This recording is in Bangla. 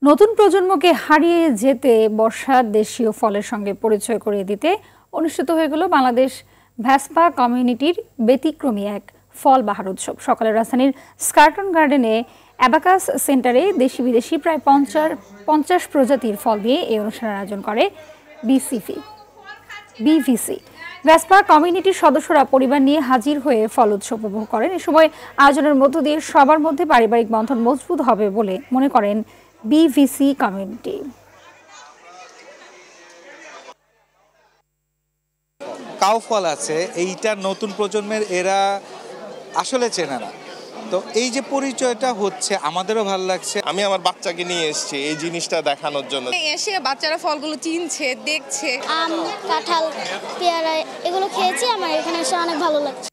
নতুন প্রজন্মকে হারিয়ে যেতে বর্ষার দেশীয় ফলের সঙ্গে পরিচয় করিয়ে দিতে অনুষ্ঠিত হয়ে গেল বাংলাদেশ ভ্যাসপা কমিউনিটির ব্যতিক্রমী এক ফল বাহার উৎসব। সকালে রাজধানীর স্কার্টন গার্ডেনে অ্যাবাকাস সেন্টারে দেশি বিদেশি প্রায় 50 প্রজাতির ফল দিয়ে এই অনুষ্ঠানের আয়োজন করে বিভিসি। ভ্যাসপা কমিউনিটির সদস্যরা পরিবার নিয়ে হাজির হয়ে ফল উৎসব উপভোগ করেন। এ সময় আয়োজনের মধ্য দিয়ে সবার মধ্যে পারিবারিক বন্ধন মজবুত হবে বলে মনে করেন বিভিসি কমিউনিটি। কাউ ফল আছে, এইটা নতুন প্রজন্মের এরা আসলে চেনে না, তো এই যে পরিচয়টা হচ্ছে আমাদেরও ভালো লাগছে। আমি আমার বাচ্চাকে নিয়ে এসেছি এই জিনিসটা দেখানোর জন্য। এসে বাচ্চারা ফলগুলো চিনছে, দেখছে। আম, কাঁঠাল, পেয়ারা এগুলো খেয়েছি, আমার এখানে এসে অনেক ভালো লাগছে।